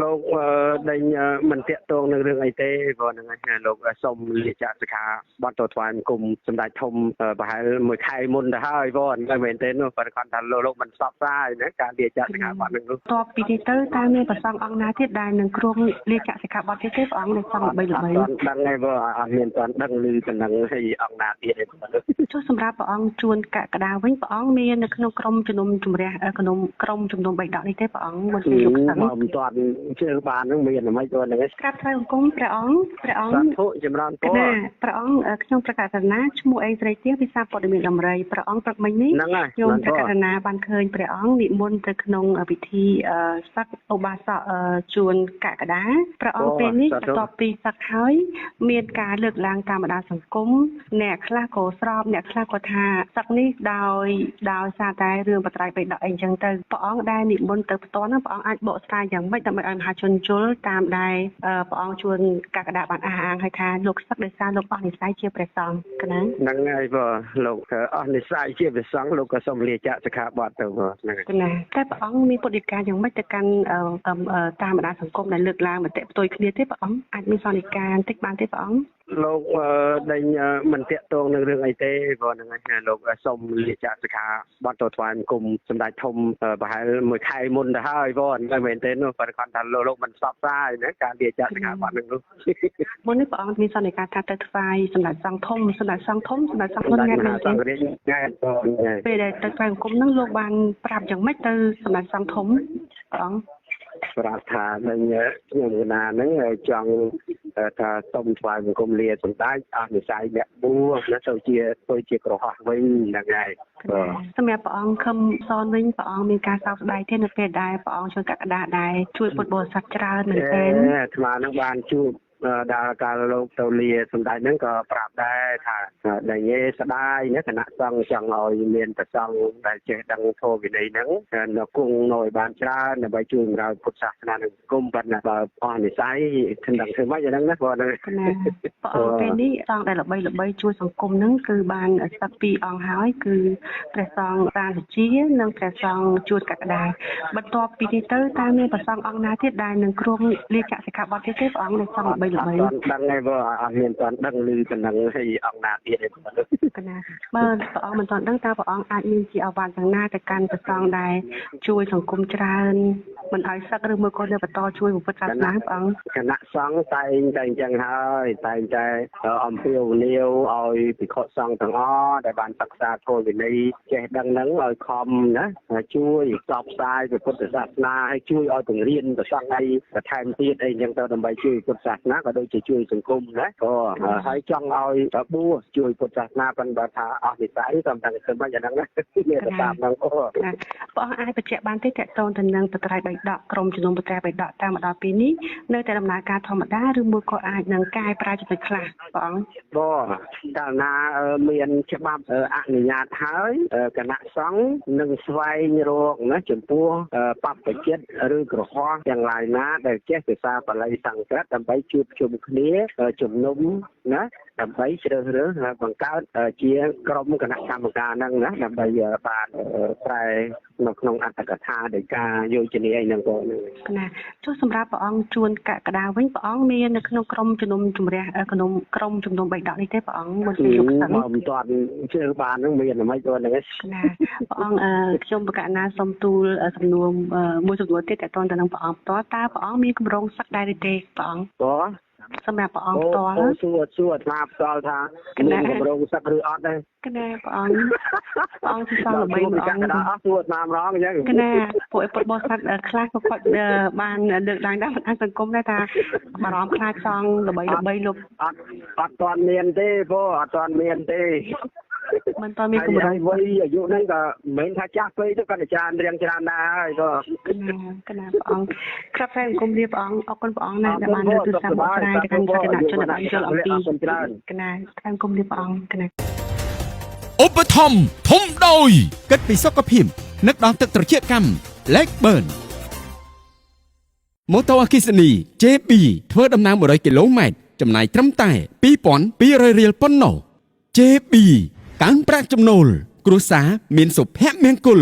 លោកដេញមិនតាក់ទងនឹងរឿងអីទេព្រោះហ្នឹងហើយលោកសូមលាចាកសិក្ខាបទទៅថ្វាយបង្គំសម្ដេចធំប្រហែលមួយខែមុនទៅហើយព្រោះមិនមែនទេនោះប៉ុន្តែគាត់ថាលោកមិនស្បផ្សាយណាការលាចាកសិក្ខាបទហ្នឹងនោះតបពីនេះទៅតើមានប្រសងអង្គណាទៀតដែលនឹងគ្រងលាចាកសិក្ខាបទទៀតទេព្រះអង្គនៅសង្ឃល្បីៗអត់ដឹងទេព្រោះអត់មានទាន់ដឹងឮតំណឹងហើយអង្គណាទៀតទេចុះសម្រាប់ព្រះអង្គជួនកក្កដាវិញព្រះអង្គមាននៅក្នុងក្រុមជំនុំជម្រះក្នុងក្រុមជំនុំបិដកនេះទេព្រះអង្គមិនលោកសឹងមិនទាន់ជឿបានហ្នឹងមានអ្វីទៅហ្នឹងក្រាបថ្វាយបង្គំព្រះអង្គសាធុចម្រើនពរព្រះអង្គខ្ញុំប្រកាសណាឈ្មោះអីស្រីទៀងវិសាព័ត៌មានដំរីព្រះអង្គព្រឹកមិញនេះខ្ញុំប្រកាសណាបានឃើញព្រះអង្គនិមន្តទៅក្នុងពិធីសឹកឧបាសកជួនកក្កដាព្រះអង្គពេលនេះបន្ទាប់ពីសឹកហើយមានការលើកឡើងតាមបណ្ដាសង្គមអ្នកខ្លះក៏ស្រោបអ្នកខ្លះក៏ថាសឹកនេះដោយសារតែរឿងបត្រៃបិដកអីចឹងទៅព្រះអង្គដែលនិមន្តទៅផ្ទាល់ហ្នឹងព្រះអង្គអាចបកស្រាយយ៉ាងម៉េចដើម្បីឲ្យមហាជនយល់តាមដែលព្រះអង្គជួនកក្កដាបានអះអាងឲ្យថាលោកសឹកដោយសារលោកអស់និស្ស័យជាព្រះសង្ឃកណាហ្នឹងហើយបើលោកអស់និស្ស័យជាព្រះសង្ឃលោកក៏សូមលាចាកសិក្ខាបទទៅហ្នឹងកណាតែព្រះអង្គមានពុទ្ធដីកាយ៉ាងម៉េចទៅកាន់តាមបណ្ដាសង្គមដែលលើកឡើងមតិផ្ទុយគ្នាទេព្រះអង្គអាចមានសន្និកាបន្តិចបានទេព្រះអង្គលោកដេញមិនតាក់ទងនឹងរឿងអីទេព្រោះហ្នឹងហើយលោកសូមលាចាកសិក្ខាបទទៅថ្វាយបង្គំសម្ដេចធំប្រហែលមួយខែមុនទៅហើយព្រោះមិនមែនទេនោះប៉ុន្តែគាត់ថាលោកមិនស្បផ្សាយណាការលាចាកសិក្ខាបទហ្នឹងនោះមុននេះព្រះអង្គមានសន្និកាថាទៅថ្វាយសម្ដេចសង្ឃធំសម្ដេចសង្ឃធំសម្ដេចសង្ឃមុនថ្ងៃនេះពេលដែលទៅថ្វាយបង្គំហ្នឹងលោកបានប្រាប់យ៉ាងម៉េចទៅសម្ដេចសង្ឃធំព្រះអង្គប្រាប់ថានឹងខ្ញុំកណាហ្នឹងចង់ថាសូមថ្វាយបង្គំលាសម្ដេចអស់និស្ស័យអ្នកបួសណាទៅជាក្រហមវិញហ្នឹងហើយសម្រាប់ព្រះអង្គខឹមសនវិញព្រះអង្គមានការសោកស្ដាយទេនៅពេលដែលព្រះអង្គជួនកក្កដាដែលជួយពុទ្ធបរិស័ទច្រើនមែនទែនអាត្មានឹងបានជួបដល់កាលលោកទៅលាសម្ដេចហ្នឹងក៏ប្រាប់ដែរថាដែលយេស្ដាយណាគណៈសង្ឃចង់ឲ្យមានប្រសង់ដែលចេះដឹងធម៌វិន័យហ្នឹងនៅគង់នៅឲ្យបានច្រើនដើម្បីជួយបម្រើពុទ្ធសាសនានិងសង្គមប៉ុន្តែបើអស់និស្ស័យមិនដឹងធ្វើម៉េចហ្នឹងណាបងព្រះអង្គពេលនេះសង្ឃដែលល្បីជួយសង្គមហ្នឹងគឺបានសឹក2អង្គហើយគឺព្រះសង្ឃតាសុជានិងព្រះសង្ឃជួនកក្កដាបន្ទាប់ពីនេះទៅតើមានព្រះសង្ឃអង្គណាទៀតដែលនឹងគ្រងលាចាកសិក្ខាបទទៀតទេព្រះអង្គនៅសង្ឃល្បីដឹងទេបើអត់មានទាន់ដឹងឮតំណឹងហើយអង្គណាទៀតទេកណាបើព្រះអង្គមិនទាន់ដឹងតើព្រះអង្គអាចមានជាអាវ៉ាន់យ៉ាងណាទៅកាន់ព្រះសង្ឃដែលជួយសង្គមច្រើនមិនឲ្យសឹកឬមួយក៏នៅបន្តជួយពុទ្ធសាសនាព្រះអង្គគណៈសង្ឃតែងតែអញ្ចឹងហើយតែងតែអំពាវនាវឲ្យភិក្ខុសង្ឃទាំងអស់ដែលបានសិក្សាធម៌វិន័យចេះដឹងហ្នឹងឲ្យខំណាជួយផ្សព្វផ្សាយពុទ្ធសាសនាឲ្យជួយឲ្យបង្រៀនប្រសង្ឃអីបន្ថែមទៀតអីអញ្ចឹងទៅដើម្បីជួយពុទ្ធសាសនាក៏ដូចជាជួយសង្គមណាក៏ហើយចង់ឲ្យបួសជួយពុទ្ធសាសនាប៉ុន្តែថាអស់និស្ស័យតាមតែធ្វើមិនយ៉ាងហ្នឹងណាមានតាមហ្នឹងព្រះអង្គអាចបញ្ជាក់បានទេតកតងទៅនឹងបត្រៃបិដកក្រុមជំនុំបត្រៃបិដកតាមមកដល់ពេលនេះនៅតែដំណើរការធម្មតាឬមួយក៏អាចនឹងកែប្រែចំណុចខ្លះព្រះអង្គបងកាលណាមានច្បាប់អនុញ្ញាតហើយគណៈសង្ឃនឹងស្វែងរកណាចំពោះបព្វជិតឬក្រហមទាំងឡាយណាដែលចេះភាសាបាលីសង្ស្ក្រឹតដើម្បីជួបជុំគ្នាជំនុំណាដើម្បីជ្រើសរើសបង្កើតជាក្រុមគណៈកម្មការហ្នឹងណាដើម្បីបានប្រែនៅក្នុងអត្តកថាដោយការយោជនាអីហ្នឹងក៏ណាចុះសម្រាប់ព្រះអង្គជួនកក្កដាវិញព្រះអង្គមាននៅក្នុងក្រុមជំនុំជម្រះក្នុងក្រុមជំនុំបិដកនេះទេព្រះអង្គមិនលោកសឹងមិនទាន់ជឿបានហ្នឹងមានអ្វីទៅហ្នឹងណាព្រះអង្គខ្ញុំបកណាសុំទូលសំណួរមួយសំណួរទៀតតើតើនឹងព្រះអង្គផ្ទាល់តើព្រះអង្គមានគម្រោងសឹកដែរទេព្រះអង្គសម្រាប់ព្រះអង្គផ្ទាល់សួរអាត្មាផ្ទាល់ថាមានកម្រងសឹកឬអត់ដែរកណាព្រះអង្គជាសង្ឃល្បីព្រះអង្គអត់សួរអាត្មាម្ដងអញ្ចឹងកណាពួកពុទ្ធបរិស័ទខ្លះក៏គាត់បានលើកឡើងដែរបណ្ដាសង្គមដែរថាបារម្ភខ្លាចសង្ឃល្បីលោកអត់ទាន់មានទេព្រោះអត់ទាន់មានទេមិនតើមានគម្រោងវ័យអាយុហ្នឹងក៏មិនមែនថាចាស់ពេកទៅគាត់ច្រើនរៀងច្រើនដែរហើយក៏កណាព្រះអង្គក្រាបថ្វាយបង្គំលាព្រះអង្គអរគុណព្រះអង្គណាស់ដែលបានលើកទូរស័ព្ទមកស្រាយទៅកាន់សាធារណជនដែលបានយល់អំពីកណាថ្វាយបង្គំលាព្រះអង្គកណាឧបត្ថម្ភធំដោយគិតពីសុខភាពនឹកដល់ទឹកត្រជាក់កម្ម Blackburn ម៉ូតូអគ្គិសនី JB ធ្វើដំណើរ100គីឡូម៉ែត្រចំណាយត្រឹមតែ 2,200 រៀលប៉ុណ្ណោះ JB កើនប្រាក់ចំណូលគ្រួសារមានសុភមង្គល